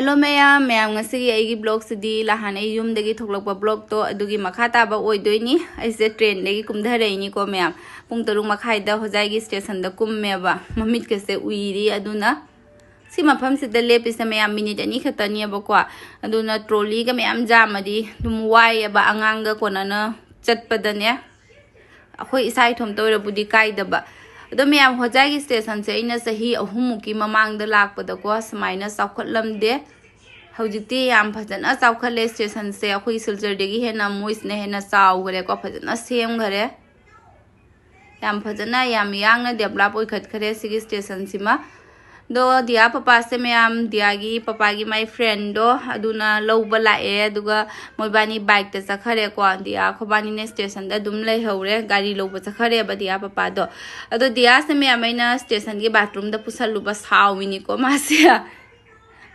Hello mayam ngasi aigi blog sidi lahan ai yumdgi thoklokpa blog to adugi makha taba oidoini aise train legi kumdhareini ko mayam pung tarung makhai da hojai gi station da kummeba mamit ke se uiri aduna si mafam sida lepisa mayam minute ani khatani ba kwa aduna trolley ga mayam jamadi dum wai ba anganga konana chatpadane akhoi isai thom toira budi kaidaba ado mayam hojai gi station se ina sahi ahumuki mamang da lakpada ko smaina saukhatlamde hojiti yam phajana saukhatle station se akhoi silchar degi hena moisne hena saugre ko phajana sem gare yam phajana yam yangna develop oi khatkhre sigi station sima do dia papa se mayam diagi papa gi my friend do aduna lowba lae aduga moibani bike ta sakhare ko dia khobani ne station da dum lei hore gari lowba sakhare ba dia papa do ado dia se mayam aina station gi bathroom da pusalu ba sawini ko masia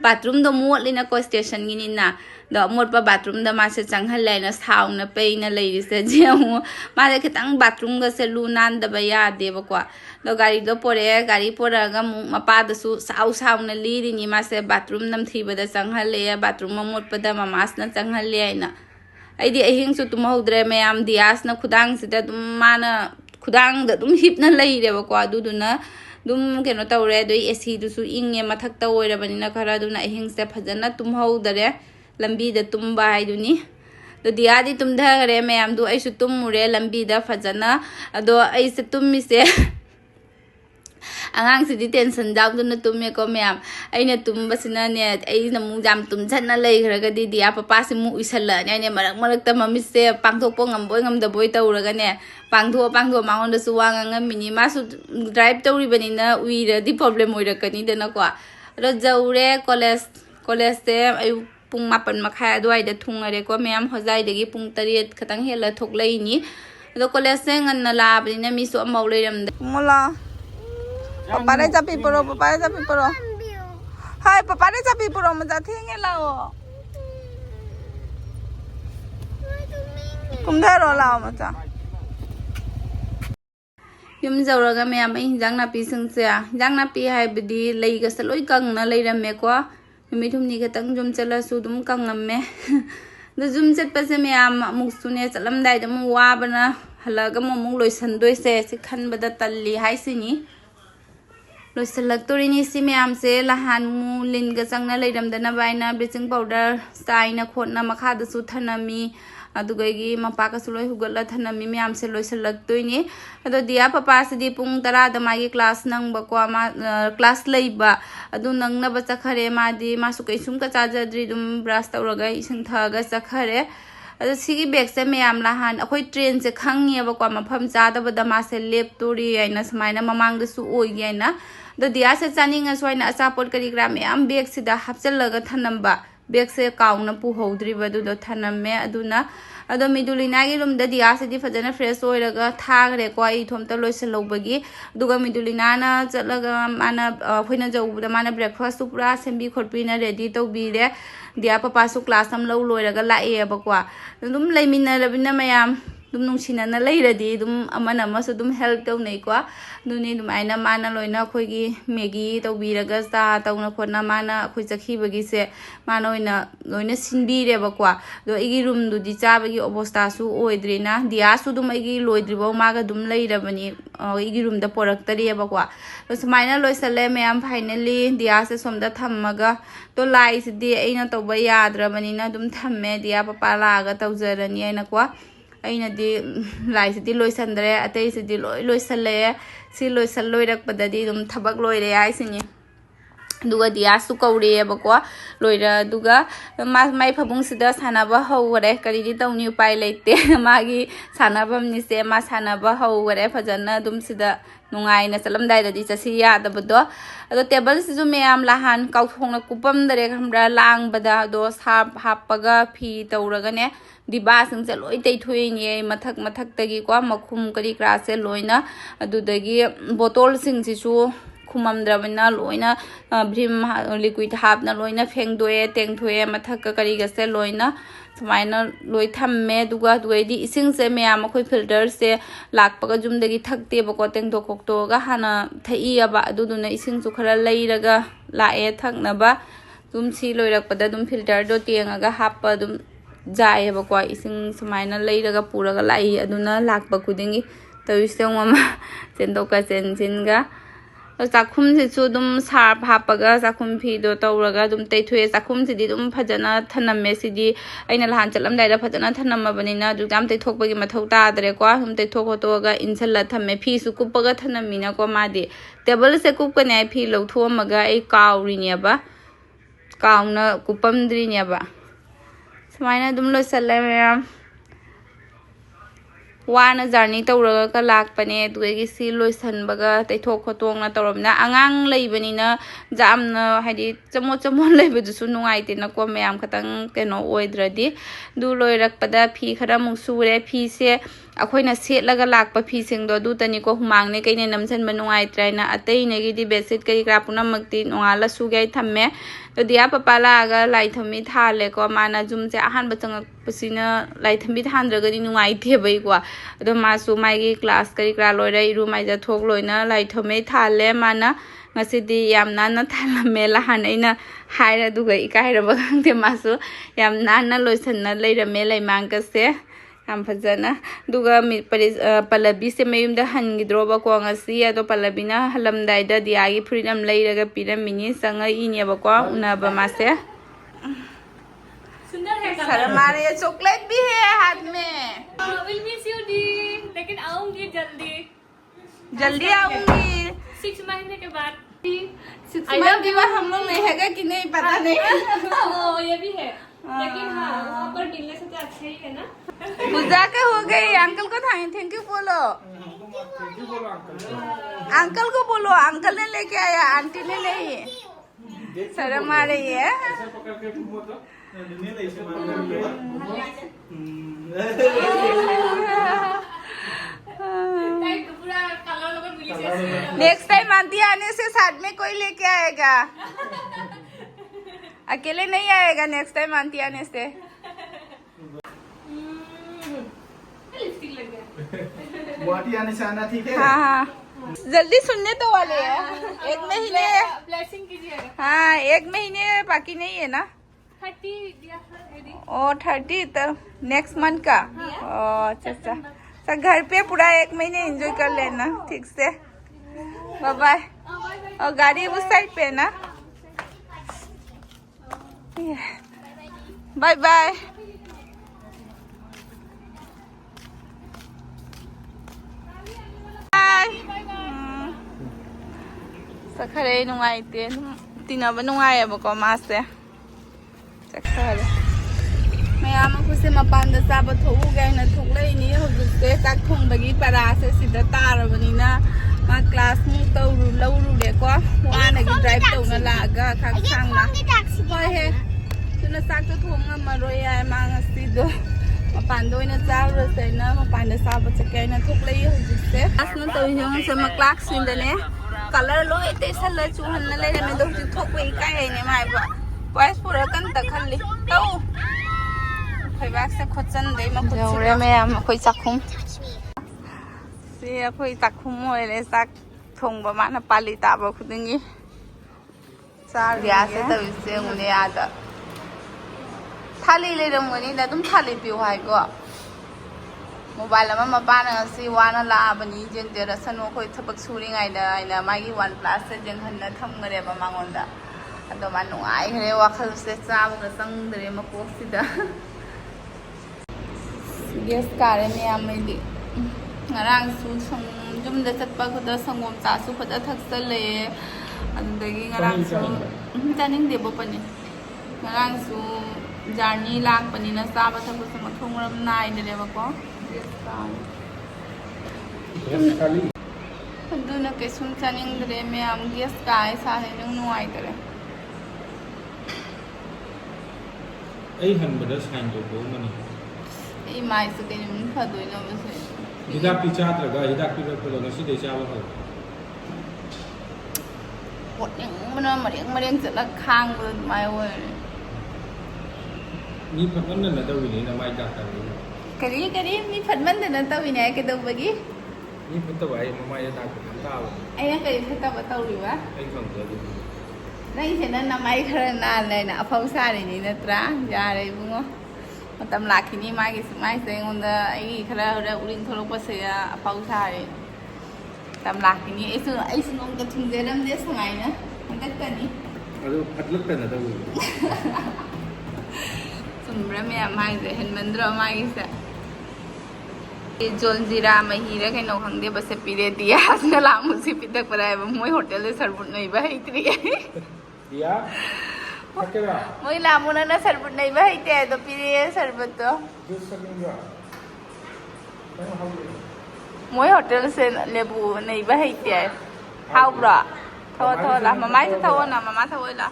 bathroom do motlina ko station gi na do motpa bathroom da ma se changhal na sauna peina leiri se jemu ma de khitang bathroom ga se lunan da ba ya de ba ko do gari do pore gari pora ga mu mapa da su sauna liri ni ma se bathroom nam thiba da changhal le bathroom ma motpa da ma mas na changhal le na aidi ahing su tum hodre mayam dias na khudang se da dum mana khudang da dum hip na leire ba ko aduduna dum keno tawre do AC du su inge mathak ta oira banina khara duna ahing se phajana tum hodare lambi da tumba haiduni do diadi tum dhare mayam du aisu tum mure lambi da phajana ado aise tummi se angang sidi tension down duna tumme ko mayam aina tumba sina ne aina mu jam tum chana lei khraga di dia papa se mu isalla ne marak marak ta mami se pangthok po ngam da boy tawraga ne pangtho mangon da su wanga mini ma su drive tawri banina uira di problem oira kani dana ko ro jaure college se ayu pung mapan makhai adwai da thungare ko mayam hojai degi pung 3 khatang hela thoklai ni do college se ngan na labina mi su amau leiram mola papa re japi poro hai papa re japi poro maja thenge lao kumdharo lao maja yum jawraga mayam hinjang na pi singse hinjang na pi hai bidi lei ga saloi kang na leiramme ko mi thumni khatang jum chala su dum kangamme do jum chat pa se mayam muksune chalam dai dam wa bana halaga momung loisan doi se khan bada talli hai sini loisalak torini si mayam se lahan mu lin ga changna leiram dana baina bleaching powder saina khotna makha da su thanami adugagi mapa ka suloi hugalla thanami mayam se loisalak toini ado dia papa se di pung 10 da magi class nang ba ko ma class leiba adu nang na ba chakhare ma di ma su kai sum ka chajadri dum brush tawraga ising thaga chakhare ado sigi bag se mayam lahan akhoi train se khangi ba ko mafam cha da ba da ma se lep tori aina smaina mamang da su oi gi aina do dia se chaning aswaina achapot kari gram mayam bag se da hapchal laga thanamba bag se kauna pu hodri ba du do thanamme aduna ado midulina gi room da dia se di fajana fresh oiraga thagre ko ai thom ta loisal lobagi duga midulina na chalaga mana khoina jau da mana breakfast su pura sembi khotpi na ready to bi re dia papa su class am lo loiraga la e ba kwa dum leimina rabina mayam dum nungsina na leiradi dum amana ma su dum help to nei kwa duni dum aina mana loina khoi gi megi to biraga sa tawna khona mana khoi chakhi bagi se mana oina loina sinbi re ba kwa do igi room du di cha bagi obostha su oidrina dia su dum igi loidri bo ma ga dum leirabani igi room da poraktari ba kwa so smaina loisale mayam finally dia se somda thammaga to lai se di aina to ba yadrabani na dum thamme dia papa la ga tawjarani aina kwa aina di lai se di loisandre atei se di loisale si loisal loirak padadi dum thabak loire ai sini duga dia su kaure ba ko loira duga mai phabung sida sanaba hawre kari di tawni upai leite magi sanabam ni se ma sanaba hawre phajana dum sida nungai na salam dai da di chasi ya da bodo ado table si ju mayam lahan kau thongna kupam dare khamra lang bada do sap hapaga phi tawraga ne diba sing se loi tei thui ni mathak tagi ko makhum kari kra se loina adudagi botol sing si su khumamdrabina loina brim liquid hapna loina phengdoe tengthoe mathak kari ga se loina smaina loi thamme duga duedi ising se mayam khoi filter se lakpaga jumdagi thakte ba ko tengdo kokto ga hana thai aba aduduna ising su khara leiraga lae thakna ba dum si loirakpada dum filter do tiengaga happa dum jai heba ko ising sumaina leiraga puraga lai aduna lakpa kudingi tawise mama sendoka senjinga chakhum se chu dum sarp hapaga chakhum phi do tawraga dum teithue chakhum si di dum phajana thanamme si di aina lahan chalam daira phajana thanamma banina du dam teithokpagi mathau ta dare ko hum teithok hotoga insalla thamme phi su kupaga thanamina ko madi table se kupkane phi lothomaga ai kawri ne ba kauna kupamdri ne ba sumaina dum loisalla me wana journey tawraga ka lakpane dugi si loisanbaga teithok khotongna tawramna angang leibanina jamna haidi chamo chamo leibadusu nungaite na ko mayam khatang keno oidradi du loirakpada phi khara musure phi se akhoina setlaga lakpa phi singdo du tani ko humangne kaine namchan banungai traina atei negi di besit kai kra punamakti nongala sugai thamme to dia papala aga lai thami thale ko mana jumche ahan bachang pasina lai thami thandraga di nungai the bai ko ado masu mai class kai kra loira iru mai ja thok loina lai thame thale mana ngasidi yam nana thalame la han aina haira duga ikai ra bagangte masu yam nana loisanna leirame leimang ka se am phajana duga mi Pallabi se mayumda hangidroba ko ngasi ado Pallabina halamdai da diagi freedom leiraga piramini sanga inya ba ko unaba mase सुंदर है sir हमारे ये chocolate भी है हाथ में will miss you दी लेकिन आऊंगी जल्दी जल्दी आऊंगी 6 महीने के बाद 6 महीने के बाद हम लोग रहेगा कि नहीं पता नहीं ओ ये भी है लेकिन हाँ वहाँ पर मिलने से तो अच्छा ही है ना पूजा के हो गई अंकल को थैंक यू बोलो अंकल को बोलो अंकल ने लेके आया आंटी ने नहीं शर्म आ रही है नेक्स्ट टाइम आंटी आने से साथ में कोई लेके आएगा अकेले नहीं आएगा नेक्स्ट टाइम आंटी आने से गुवाहाटी आने से आना ठीक है। हाँ हाँ जल्दी सुनने तो वाले हैं एक महीने ब्लेसिंग कीजिएगा हाँ 1 महीने बाकी नहीं है ना 30 ओ 30 तो नेक्स्ट मंथ का ओ अच्छा अच्छा तो घर पे पूरा 1 महीने एंजॉय कर लेना ठीक से बाय बाय और गाड़ी उस साइड पे है ना bye bye chatkhre nungaite tinaba nungayaba ko mase chatkhre mayam khuse mapanda saba thogu gaina thoklei ni hojukte tak thongbagi para se sida tarabanina ma class mu tawru lawru de ko wana gi drive tawna laga khak sangna hoi he tuna sak to thonga maroi ai ma ngasi do mapando ina chawra se na mapanda saba chakaina thoklei hojukte asna tawjong se ma class sindane color lo ite sala chuhan na le me do ti thokwe kai ne mai ba voice pura kan ta khalli tau khoi bak se khochan dei ma khochan me am khoi chakhum se khoi chakhum moi le sak thong ba ma na pali ta ba khudingi sa ya se ta se ngune ya da thali le ram ngani da tum thali pi hai ko mobile ama mapana si wana la bani jen dera sano khoi thabak suri ngai da ina magi 1 plus se jen hanna thamgare ba mangonda ado man nuai hre wakhal se chabu ga sang dre ma ko sida yes kare me amai ngarang su song jum da chatpa ko da sangom ta su phada thaksal le andagi ngarang su taning de bo pani ngarang su journey lang pani na sa ba thak ko thong ram nai de ba ko aduna ke sun chaning dre me am yes kai sa he nung nuai dre ai han bada sign do bo mani ai mai su ke mun phadoi no ba se hidak pi cha tra ga hidak pi ko lo si de cha ba ho pot ning mana mariang chala khang ba mai oi ni phat nan na da wi ni na mai ta ta kari mi phat man de na taw ine ke do bagi ni phat ta wai ma mai ta ko ta ba ai na kari phat ta ba taw ri ba ai khang de ꯅꯪꯁꯦ ꯅꯪ ꯅꯃꯥꯏ ꯈꯔ ꯅꯥꯜꯂꯦꯅ ꯑꯐꯧ ꯁꯥꯔꯤꯅꯤ ꯅꯠꯇ꯭ꯔꯥ ꯌꯥꯔꯦ ꯏꯕꯨꯡꯉꯣ ꯃꯇꯝ ꯂꯥꯛꯈꯤꯅꯤ ꯃꯥꯒꯤ ꯁꯨꯃꯥꯏꯁꯦ ꯑꯩꯉꯣꯟꯗ ꯑꯩꯒꯤ ꯈꯔ ꯎꯔꯤꯡ ꯊꯣꯛꯂꯛꯄꯁꯦ ꯑꯐꯧ ꯁꯥꯔꯦ ꯃꯇꯝ ꯂꯥꯛꯈꯤꯅꯤ ꯑꯩꯁꯨ ꯅꯣꯡꯇ ꯊꯨꯡꯖꯔꯝꯗꯦ ꯁꯨꯃꯥꯏꯅ ꯍꯟꯗꯛꯇꯅꯤ ꯑꯗꯨ ꯐꯠꯂꯛꯇꯅ ꯇꯧꯋꯤ ꯆꯨꯝꯕ꯭ꯔꯥ ꯃꯌꯥꯝ ꯍꯥꯏꯁꯦ ꯍꯦꯟꯃꯟꯗ꯭ꯔꯣ ꯃꯥꯒꯤꯁꯦ ꯖꯣꯟꯖꯤꯔꯥ ꯃꯍꯤꯔ ꯀꯩꯅꯣ ꯈꯪꯗꯦꯕꯁꯦ ꯄꯤꯔꯦ ꯗꯤꯌꯥꯁꯅ ꯂꯥꯛꯃꯨꯁꯤ ꯄꯤꯊꯛꯄꯗ ꯍꯥꯏꯕ ꯃꯣꯏ ꯍꯣꯇꯦꯜꯗ ꯁꯔꯕꯨꯠ ꯅꯩꯕ ꯍꯩꯇ꯭ꯔꯤꯌꯦ ꯌꯥ ꯊꯛꯀꯦꯔꯥ ꯃꯣꯏ ꯂꯥꯛꯃꯨꯅ ꯁꯔꯕꯨꯠ ꯅꯩꯕ ꯍꯩꯇꯦ ꯑꯗꯣ ꯄꯤꯔꯦ ꯁꯔꯕꯨꯠꯇꯣ ꯖꯨꯁ ꯊꯛꯅꯤꯡꯕ꯭ꯔꯥ ꯅꯪ ꯍꯧꯖꯤꯛ ꯃꯣꯏ ꯍꯣꯇꯦꯜꯁꯦ ꯂꯦꯕꯨ ꯅꯩꯕ ꯍꯩꯇꯦ ꯍꯥꯎꯕ꯭ꯔꯣ ꯊꯛꯑꯣ ꯊꯛꯑꯣ ꯂꯥ ꯃꯃꯥꯏꯁꯨ ꯊꯛꯑꯣꯅ ꯃꯃꯥ ꯊꯛꯑꯣꯏ ꯂꯥ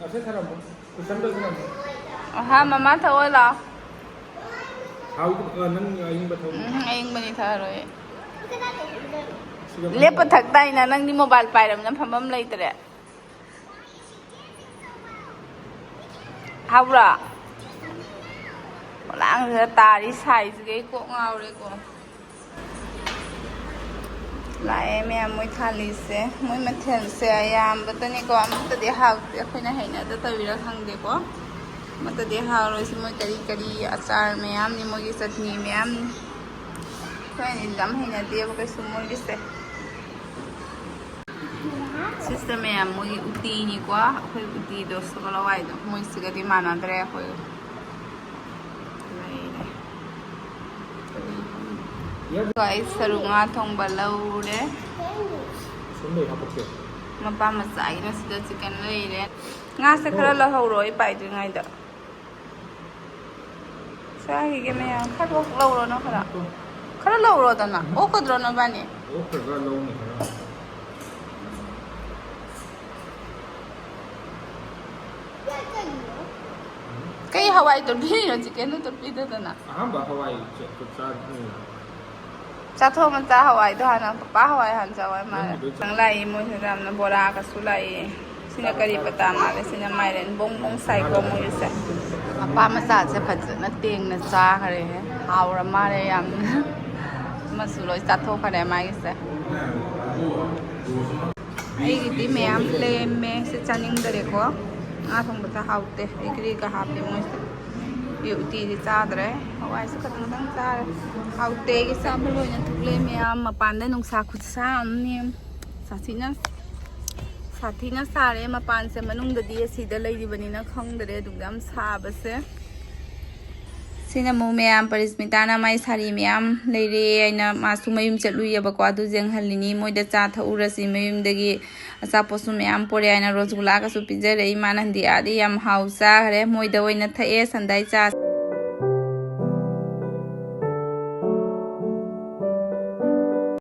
ꯑꯁꯦ ꯊꯔꯝꯃꯣ ꯀꯨꯁꯟꯗ ꯊꯔꯝꯃꯣ ꯍꯥ ꯃꯃꯥ ꯊꯛꯑꯣꯏ ꯂꯥ ꯍꯥꯎ ꯅꯪ ꯑꯌꯤꯡꯕ ꯊꯛꯎ ꯑꯌꯤꯡꯕꯅꯤ ꯊꯛꯑꯔꯣꯏ ꯂꯦꯞꯄ ꯊꯛ ꯇꯥꯏꯅ ꯅꯪꯗꯤ ꯃꯣꯕꯥꯏꯜ ꯄꯥꯏꯔꯕꯅꯤꯅ ꯐꯝꯐꯝ ꯂꯩꯇ꯭ꯔꯦ ꯍꯥꯎꯕ꯭ꯔꯣ ꯄꯣꯂꯥꯡꯁꯤꯗ ꯇꯥꯔꯤ ꯁꯥꯏꯁꯤꯒ ꯑꯩ ꯀꯣꯛ ꯉꯥꯎꯔꯦꯀꯣ ꯂꯥꯛꯑꯦ ꯃꯌꯥꯝ ꯃꯣꯏ ꯊꯥꯂꯤꯁꯦ ꯃꯣꯏ ꯃꯊꯦꯜꯁꯦ ꯑꯌꯥꯝꯕꯇꯅꯤꯀꯣ ꯑꯃꯠꯇꯗꯤ ꯍꯥꯎꯇꯦ ꯑꯩꯈꯣꯏꯅ ꯍꯩꯅꯗ ꯇꯧꯔꯤꯔꯥ ꯈꯪꯗꯦꯀꯣ ꯑꯃꯠꯇꯗꯤ ꯍꯥꯎꯔꯣꯏꯁꯤ ꯃꯣꯏ ꯀꯔꯤ ꯀꯔꯤ ꯑꯆꯥꯔ ꯃꯌꯥꯝꯅꯤ ꯃꯣꯏꯒꯤ ꯆꯠꯅꯤ ꯃꯌꯥꯝꯅꯤ ꯑꯩꯈꯣꯏꯅꯗꯤ ꯌꯥꯝ ꯍꯩꯅꯗꯦꯕ ꯀꯩꯁꯨ ꯃꯣꯏꯒꯤꯁꯦ ꯁꯤꯁꯇ ꯃꯌꯥꯝ ꯃꯣꯏꯒꯤ ꯎꯇꯤꯅꯤꯀꯣ ꯑꯩꯈꯣꯏ ꯎꯇꯤꯗꯣ ꯁꯒꯣꯜ ꯍꯋꯥꯏꯗꯣ ꯃꯣꯏꯁꯤꯒꯗꯤ ꯃꯥꯟꯅꯗ꯭ꯔꯦ ꯑꯩꯈꯣꯏ ꯑꯩ ꯁꯔꯨ ꯉꯥ ꯊꯣꯡꯕ ꯂꯧꯔꯦ ꯁꯨꯝꯕꯩ ꯍꯥꯄꯛꯀꯦ ꯃꯄꯥ ꯃꯆꯥꯒꯤꯅ ꯁꯤꯗ ꯆꯤꯛꯀꯟ ꯂꯩꯔꯦ ꯉꯥꯁꯦ ꯈꯔ ꯂꯧꯍꯧꯔꯣ ꯑꯩ ꯄꯥꯏꯗ꯭ꯔꯤꯉꯩꯗ ꯆꯥꯈꯤꯒꯦ ꯃꯌꯥꯝ ꯈꯔ ꯂꯧꯔꯣꯅ ꯈꯔ ꯂꯧꯔꯣꯗꯅ ꯑꯣꯛꯀꯗ꯭ꯔꯣ ꯅꯕꯥꯅꯤ ꯑꯣ ꯈꯔ ꯂꯧꯅꯤ ꯈꯔ ꯀꯩ ꯍꯋꯥꯏ ꯇꯣꯠꯄꯤꯔꯤꯅꯣ ꯆꯤꯛꯀꯟꯗꯣ ꯇꯣꯠꯄꯤꯗꯗꯅ ꯑꯍꯥꯟꯕ ꯍꯋꯥꯏ ꯆꯥꯗ꯭ꯔꯤꯉꯩ ꯆꯥꯊꯣꯛ ꯃꯆꯥ ꯍꯋꯥꯏꯗꯣ ꯍꯥꯟꯅ ꯄꯄꯥ ꯍꯋꯥꯏ ꯍꯥꯟꯅ ꯆꯥꯋꯥꯏ ꯃꯥꯜꯂꯦ ꯅꯪ ꯂꯥꯛꯏ ꯃꯣꯏꯁꯤꯗ ꯌꯥꯝꯅ ꯕꯣꯔꯥꯒꯁꯨ ꯂꯥꯛꯏ ꯁꯤꯅ ꯀꯔꯤ ꯄꯇꯥ ꯃꯥꯜꯂꯦ ꯁꯤꯅ ꯃꯥꯏꯔꯦꯟ ꯕꯣꯡ ꯕꯣꯡ ꯁꯥꯏꯀꯣ ꯃꯣꯏꯒꯤꯁꯦ ꯃꯄꯥ ꯃꯆꯥꯁꯦ ꯐꯖꯅ ꯇꯦꯡꯅ ꯆꯥꯈ꯭ꯔꯦ ꯍꯥꯎꯔ ꯃꯥꯜꯂꯦ ꯌꯥꯝꯅ ꯑꯃꯁꯨ ꯂꯣꯏ ꯆꯥꯊꯣꯛꯈ꯭ꯔꯦ ꯃꯥꯒꯤꯁꯦ ꯑꯩꯒꯤꯗꯤ ꯃꯌꯥꯝ ꯂꯦꯝꯃꯦ ꯁꯤ ꯆꯥꯅꯤꯡꯗꯔꯦꯀꯣ ꯉꯥ ꯊꯣꯡꯕꯁꯦ ꯍꯥꯎꯇꯦ ꯑꯩ ꯀꯔꯤꯒ ꯍꯥꯞꯄꯤ ꯃꯣꯏꯁꯦ ꯎꯇꯤꯗꯤ ꯆꯥꯗ꯭ꯔꯦ ꯍꯋꯥꯏꯁꯨ ꯈꯇꯪ ꯆꯥꯔꯦ ꯍꯥꯎꯇꯦ ꯑꯩꯒꯤ ꯆꯥꯕ ꯂꯣꯏꯅ ꯊꯣꯛꯂꯦ ꯃꯌꯥꯝ ꯃꯄꯥꯟꯗ ꯅꯨꯡꯁꯥ ꯈꯨꯠꯁꯥ ꯑꯃꯅꯦ ꯁꯥꯊꯤꯅ ꯁꯥꯔꯦ ꯃꯄꯥꯟꯁꯦ ꯃꯅꯨꯡꯗꯗꯤ ꯑꯁꯤꯗ ꯂꯩꯔꯤꯕꯅꯤꯅ ꯈꯪꯗ꯭ꯔꯦ ꯑꯗꯨꯒ ꯌꯥꯝ ꯁꯥꯕꯁꯦ ꯁꯤꯅ ꯑꯃꯨꯛ ꯃꯌꯥꯝ ꯄꯔꯤꯁꯃꯤꯇꯥꯅ ꯃꯥꯏ ꯁꯥꯔꯤ ꯃꯌꯥꯝ ꯂꯩꯔꯦ ꯑꯩꯅ ꯃꯥꯁꯨ ꯃꯌꯨꯝ ꯆꯠꯂꯨꯏꯌꯦꯕꯀꯣ ꯑꯗꯨ ꯌꯦꯡꯍꯜꯂꯤꯅꯤ ꯃꯣꯏꯗ ꯆꯥ ꯊꯛꯎꯔꯁꯤ ꯃꯌꯨꯝꯗꯒꯤ ꯑꯆꯥꯄꯣꯠꯁꯨ ꯃꯌꯥꯝ ꯄꯣꯔꯦ ꯍꯥꯏꯅ ꯔꯣꯁꯒꯨꯜꯂꯥꯒꯁꯨ ꯄꯤꯖꯔꯛꯏ ꯃꯥꯅ ꯍꯟꯗꯤ ꯌꯥꯝ ꯍꯥꯎ ꯆꯥꯈ꯭ꯔꯦ ꯃꯣꯏꯗ ꯑꯣꯏꯅ ꯊꯛꯑꯦ ꯁꯟꯗꯥꯏ ꯆꯥ